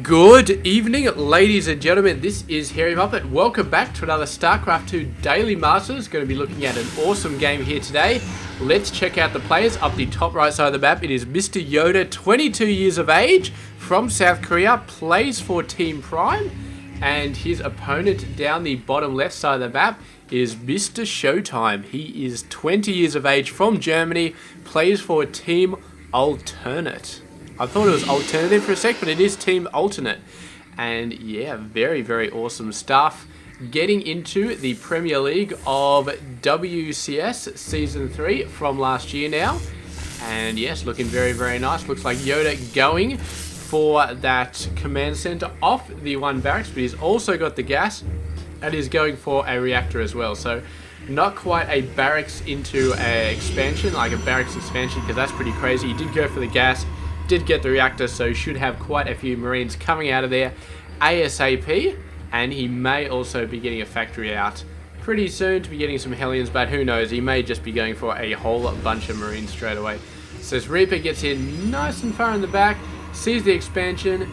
Good evening, ladies and gentlemen. This is Harry Muppet. Welcome back to another Starcraft 2 Daily Masters. Going to be looking at an awesome game here today. Let's check out the players. Up the top right side of the map, it is Mr. YoDa, 22 years of age, from South Korea, plays for Team Prime. And his opponent down the bottom left side of the map is Mr. ShoWTimE. He is 20 years of age, from Germany, plays for Team Alternate. I thought it was Alternative for a sec, but it is Team Alternate. And yeah, very, very awesome stuff. Getting into the Premier League of WCS Season 3 from last year now. And yes, looking very, very nice. Looks like YoDa going for that command center off the one barracks, but he's also got the gas and is going for a reactor as well. So not quite a barracks into an expansion, like a barracks expansion, because that's pretty crazy. He did go for the gas, did get the reactor, so should have quite a few Marines coming out of there ASAP, and he may also be getting a factory out pretty soon to be getting some Hellions, but who knows, he may just be going for a whole bunch of Marines straight away. So this Reaper gets in nice and far in the back, sees the expansion,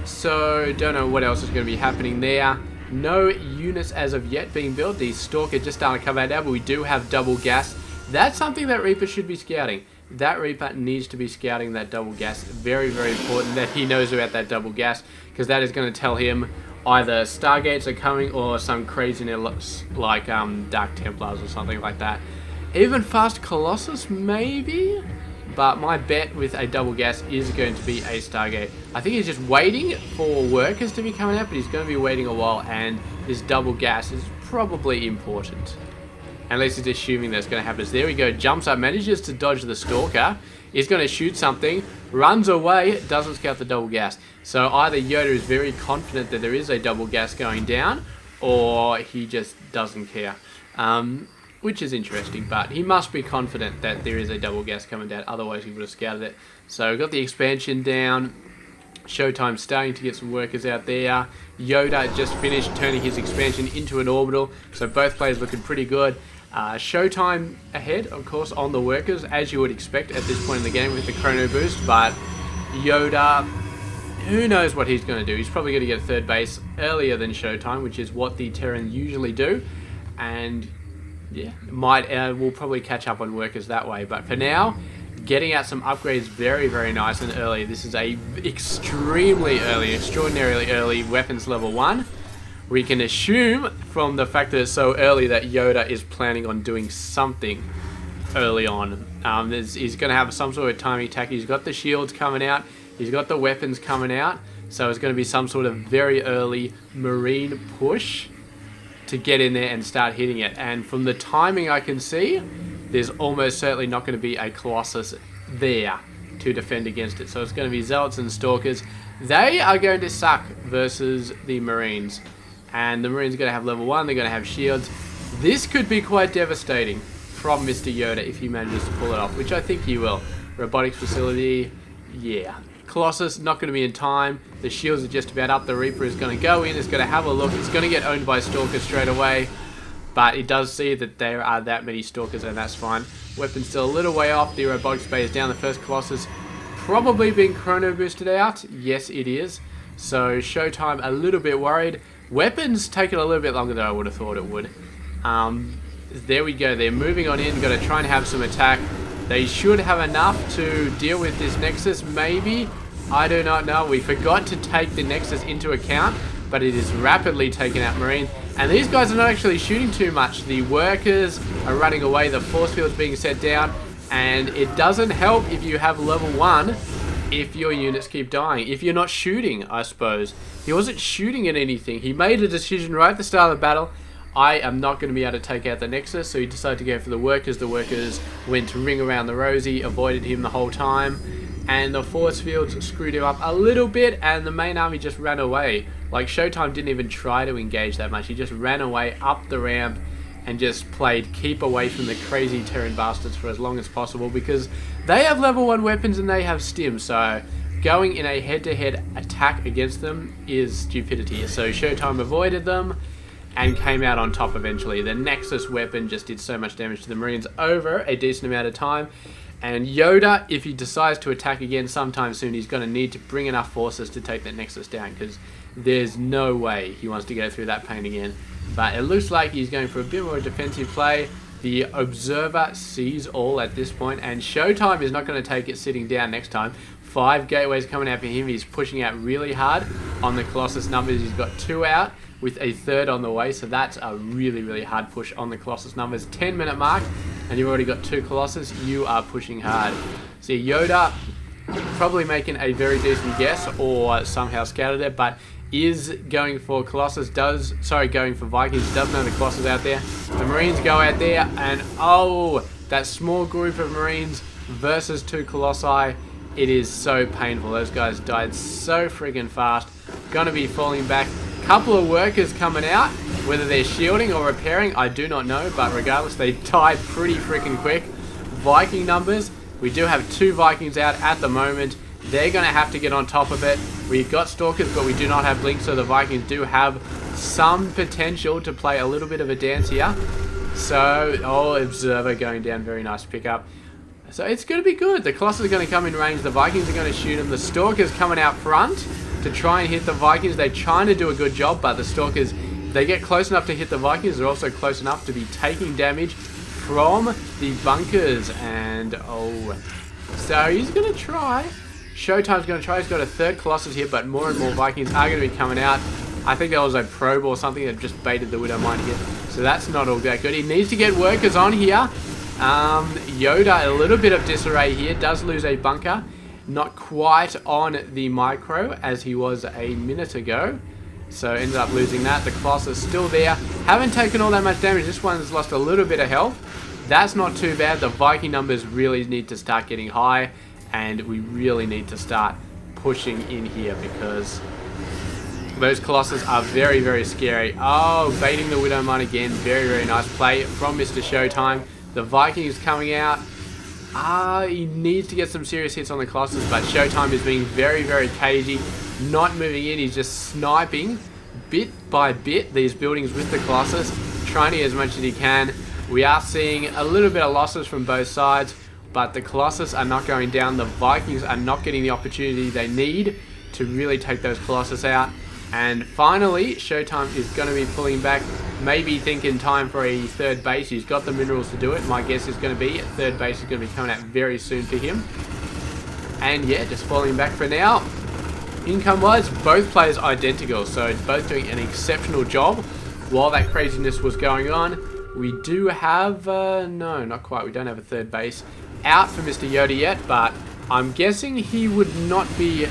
so don't know what else is going to be happening there. No units as of yet being built. The Stalker just starting to come out now, but we do have double gas. That's something that Reaper should be scouting. That Reaper needs to be scouting that double gas. Very, very important that he knows about that double gas, because that is going to tell him either Stargates are coming or some craziness like Dark Templars or something like that. Even Fast Colossus, maybe? But my bet with a double gas is going to be a Stargate. I think he's just waiting for workers to be coming out, but he's going to be waiting a while, and this double gas is probably important. At least he's assuming that's going to happen. So there we go, jumps up, manages to dodge the Stalker. He's going to shoot something, runs away, doesn't scout the double gas. So either YoDa is very confident that there is a double gas going down, or he just doesn't care. Which is interesting, but he must be confident that there is a double gas coming down, otherwise he would have scouted it. So we've got the expansion down. ShoWTimE starting to get some workers out there. YoDa just finished turning his expansion into an orbital, so both players looking pretty good. ShoWTimE ahead, of course, on the workers, as you would expect at this point in the game with the chrono boost, but YoDa, who knows what he's going to do. He's probably going to get a third base earlier than ShoWTimE, which is what the Terran usually do, and yeah, we'll probably catch up on workers that way. But for now, getting out some upgrades very, very nice and early. This is a extremely early, extraordinarily early weapons level 1. We can assume from the fact that it's so early that YoDa is planning on doing something early on. He's going to have some sort of timing attack. He's got the shields coming out. He's got the weapons coming out. So it's going to be some sort of very early Marine push to get in there and start hitting it. And from the timing I can see, there's almost certainly not going to be a Colossus there to defend against it. So it's going to be Zealots and Stalkers. They are going to suck versus the Marines. And the Marines are going to have level 1, they're going to have shields. This could be quite devastating from Mr. YoDa if he manages to pull it off, which I think he will. Robotics facility, yeah. Colossus, not going to be in time. The shields are just about up. The Reaper is going to go in, it's going to have a look. It's going to get owned by Stalkers straight away. But it does see that there are that many Stalkers, and that's fine. Weapon's still a little way off. The robotics bay is down. The first Colossus probably being chrono boosted out. Yes, it is. So ShoWTimE a little bit worried. Weapons taking a little bit longer than I would have thought it would. There we go. They're moving on in. Got to try and have some attack. They should have enough to deal with this Nexus, maybe. I do not know. We forgot to take the Nexus into account, but it is rapidly taking out Marines. And these guys are not actually shooting too much. The workers are running away. The force field's being set down. And it doesn't help if you have level 1 if your units keep dying. If you're not shooting, I suppose. He wasn't shooting at anything. He made a decision right at the start of the battle. I am not going to be able to take out the Nexus, so he decided to go for the workers. The workers went to ring around the rosy, avoided him the whole time. And the force fields screwed him up a little bit, and the main army just ran away. Like, ShoWTimE didn't even try to engage that much. He just ran away up the ramp and just played keep away from the crazy Terran bastards for as long as possible, because they have level 1 weapons and they have stim, so going in a head-to-head attack against them is stupidity. So ShoWTimE avoided them and came out on top eventually. The Nexus weapon just did so much damage to the Marines over a decent amount of time. And YoDa, if he decides to attack again sometime soon, he's going to need to bring enough forces to take that Nexus down, because there's no way he wants to go through that pain again. But it looks like he's going for a bit more defensive play. The Observer sees all at this point, and ShoWTimE is not going to take it sitting down next time. 5 gateways coming out for him. He's pushing out really hard on the Colossus numbers. He's got 2 out with a 3rd on the way, so that's a really, really hard push on the Colossus numbers. 10-minute mark, and you've already got 2 Colossus. You are pushing hard. See, YoDa probably making a very decent guess, or somehow scouted it, but is going for Colossus, going for Vikings, does know the Colossus out there. The Marines go out there, and oh, that small group of Marines versus 2 Colossi, it is so painful. Those guys died so friggin' fast. Gonna be falling back. Couple of workers coming out, whether they're shielding or repairing, I do not know, but regardless, they died pretty freaking quick. Viking numbers, we do have 2 Vikings out at the moment. They're going to have to get on top of it. We've got Stalkers, but we do not have Blink, so the Vikings do have some potential to play a little bit of a dance here. So, oh, Observer going down, very nice pickup. So it's going to be good. The Colossus are going to come in range, the Vikings are going to shoot them. The Stalkers coming out front to try and hit the Vikings. They're trying to do a good job, but the Stalkers, they get close enough to hit the Vikings. They're also close enough to be taking damage from the bunkers. And, oh, so he's going to try. ShoWTimE's going to try. He's got a 3rd Colossus here, but more and more Vikings are going to be coming out. I think there was a probe or something that just baited the Widowmine here. So that's not all that good. He needs to get workers on here. YoDa, a little bit of disarray here. Does lose a bunker. Not quite on the micro as he was a minute ago. So ended up losing that. The Colossus still there. Haven't taken all that much damage. This one's lost a little bit of health. That's not too bad. The Viking numbers really need to start getting high. And we really need to start pushing in here, because those Colossus are very, very scary. Oh, baiting the Widowmine again. Very, very nice play from Mr. ShoWTimE. The Vikings coming out. He needs to get some serious hits on the Colossus, but ShoWTimE is being very, very cagey. Not moving in. He's just sniping bit by bit these buildings with the Colossus, trying to get as much as he can. We are seeing a little bit of losses from both sides, but the Colossus are not going down. The Vikings are not getting the opportunity they need to really take those Colossus out. And finally, ShoWTimE is going to be pulling back, maybe thinking time for a 3rd base. He's got the minerals to do it. My guess is going to be a 3rd base is going to be coming out very soon for him. And yeah, just falling back for now. Income-wise, both players identical, so both doing an exceptional job while that craziness was going on. We do have, no, not quite. We don't have a 3rd base out for Mr. YoDa yet, but I'm guessing he would not be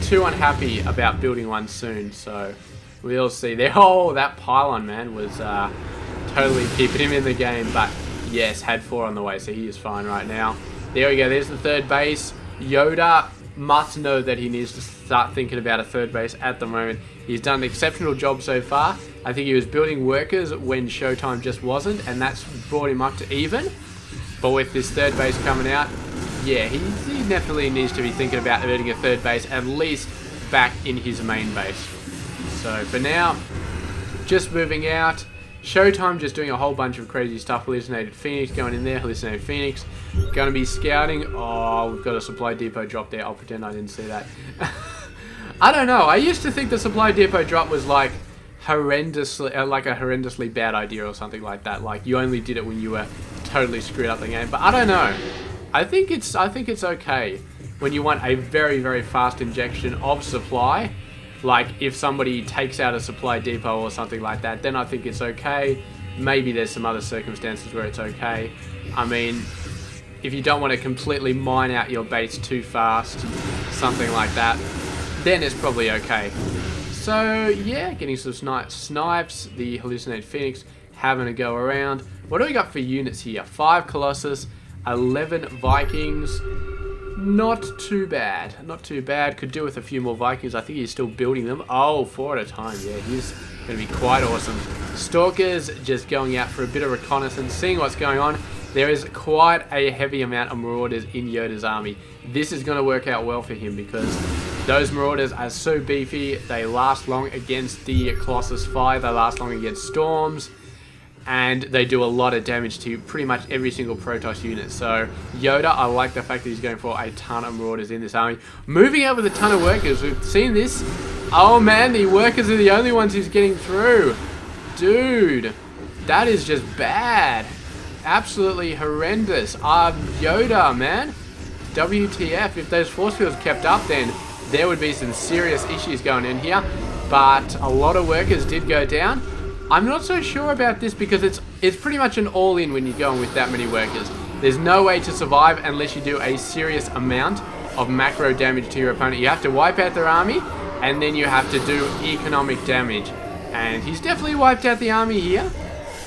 too unhappy about building one soon, so we'll see there. Oh, that pylon, man, was totally keeping him in the game, but yes, had 4 on the way, so he is fine right now. There we go, there's the 3rd base. YoDa must know that he needs to start thinking about a 3rd base at the moment. He's done an exceptional job so far. I think he was building workers when ShoWTimE just wasn't, and that's brought him up to even. But with this 3rd base coming out, yeah, he definitely needs to be thinking about earning a 3rd base, at least back in his main base. So for now, just moving out. ShoWTimE just doing a whole bunch of crazy stuff. Hallucinated Phoenix going in there. Hallucinated Phoenix. Going to be scouting. Oh, we've got a supply depot drop there. I'll pretend I didn't see that. I don't know. I used to think the supply depot drop was like horrendously, like a horrendously bad idea or something like that. Like you only did it when you were totally screwed up the game. But I don't know. I think it's okay when you want a very, very fast injection of supply. Like if somebody takes out a supply depot or something like that, then I think it's okay. Maybe there's some other circumstances where it's okay. I mean, if you don't want to completely mine out your base too fast, something like that, then it's probably okay. So yeah, getting some snipes, the Hallucinated Phoenix having a go around. What do we got for units here? 5 Colossus, 11 Vikings. Not too bad. Not too bad. Could do with a few more Vikings. I think he's still building them. Oh, 4 at a time. Yeah, he's going to be quite awesome. Stalkers just going out for a bit of reconnaissance, seeing what's going on. There is quite a heavy amount of Marauders in YoDa's army. This is going to work out well for him because those Marauders are so beefy. They last long against the Colossus 5. They last long against Storms. and they do a lot of damage to pretty much every single Protoss unit. So YoDa, I like the fact that he's going for a ton of Marauders in this army. Moving out with a ton of Workers, we've seen this. Oh man, the Workers are the only ones he's getting through. Dude, that is just bad. Absolutely horrendous. YoDa, man. WTF, if those force fields kept up, then there would be some serious issues going in here. But a lot of Workers did go down. I'm not so sure about this because it's pretty much an all-in when you're going with that many Workers. There's no way to survive unless you do a serious amount of macro damage to your opponent. You have to wipe out their army, and then you have to do economic damage. And he's definitely wiped out the army here.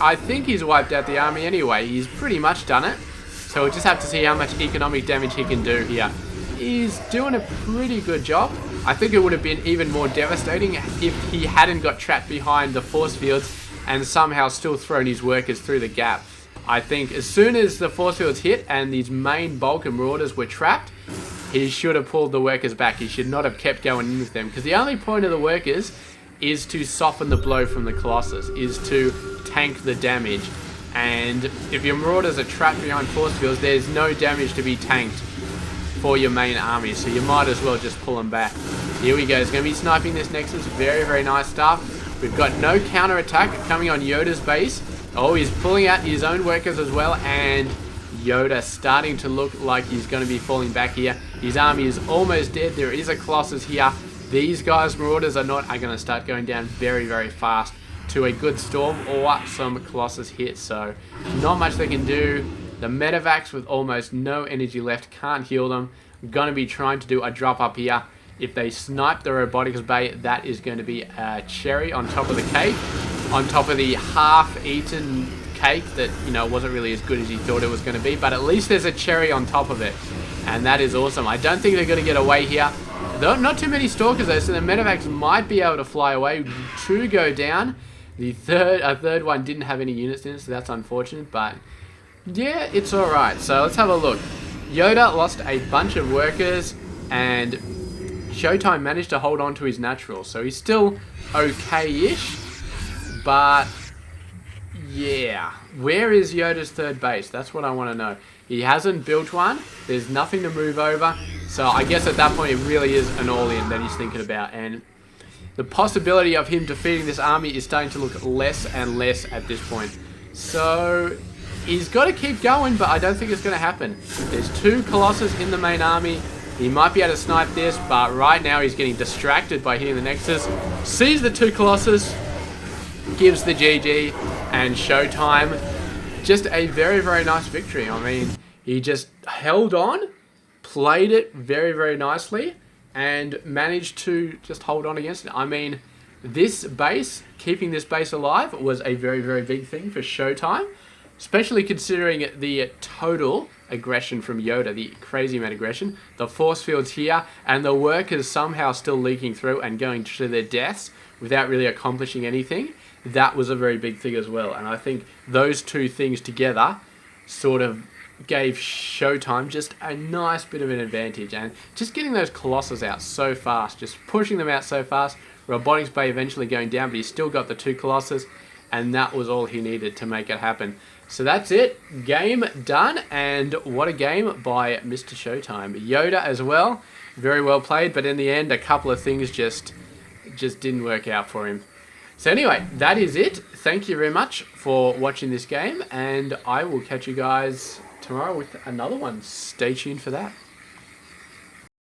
I think he's wiped out the army anyway. He's pretty much done it. So we'll just have to see how much economic damage he can do here. He's doing a pretty good job. I think it would have been even more devastating if he hadn't got trapped behind the force fields and somehow still thrown his Workers through the gap. I think as soon as the force fields hit and these main bulk and Marauders were trapped, he should have pulled the Workers back. He should not have kept going in with them, because the only point of the Workers is to soften the blow from the Colossus, is to tank the damage. And if your Marauders are trapped behind force fields, there's no damage to be tanked for your main army, so you might as well just pull them back. Here we go, he's going to be sniping this Nexus. Very, very nice stuff. We've got no counter attack coming on YoDa's base. Oh, he's pulling out his own Workers as well, and YoDa starting to look like he's going to be falling back here. His army is almost dead. There is a Colossus here. These guys, Marauders, are going to start going down very, very fast to a good Storm or some Colossus hit. So not much they can do. The Medivacs with almost no energy left can't heal them. I'm going to be trying to do a drop up here. If they snipe the Robotics Bay, that is going to be a cherry on top of the cake. On top of the half-eaten cake that, you know, wasn't really as good as you thought it was going to be. But at least there's a cherry on top of it. And that is awesome. I don't think they're going to get away here. Not too many Stalkers though, so the Medivacs might be able to fly away. Two go down. The third one didn't have any units in it, so that's unfortunate. But yeah, it's alright. So let's have a look. YoDa lost a bunch of Workers, and ShoWTimE managed to hold on to his natural. So he's still okay-ish. But yeah, where is YoDa's third base? That's what I want to know. He hasn't built one. There's nothing to move over. So I guess at that point it really is an all-in that he's thinking about. And the possibility of him defeating this army is starting to look less and less at this point. So he's got to keep going, but I don't think it's going to happen. There's two Colossus in the main army. He might be able to snipe this, but right now he's getting distracted by hitting the Nexus. Sees the two Colossus, gives the GG, and ShoWTimE just a very, very nice victory. I mean, he just held on, played it very, very nicely, and managed to just hold on against it. I mean, this base, keeping this base alive, was a very, very big thing for ShoWTimE, especially considering the total aggression from YoDa, the crazy amount of aggression, the force fields here, and the Workers somehow still leaking through and going to their deaths without really accomplishing anything. That was a very big thing as well. And I think those two things together sort of gave ShoWTimE just a nice bit of an advantage. And just getting those Colossus out so fast, just pushing them out so fast, Robotics Bay eventually going down, but he's still got the two Colossus, and that was all he needed to make it happen. So that's it. Game done, and what a game by Mr. ShoWTimE. YoDa as well, very well played, but in the end, a couple of things just didn't work out for him. So anyway, that is it. Thank you very much for watching this game, and I will catch you guys tomorrow with another one. Stay tuned for that.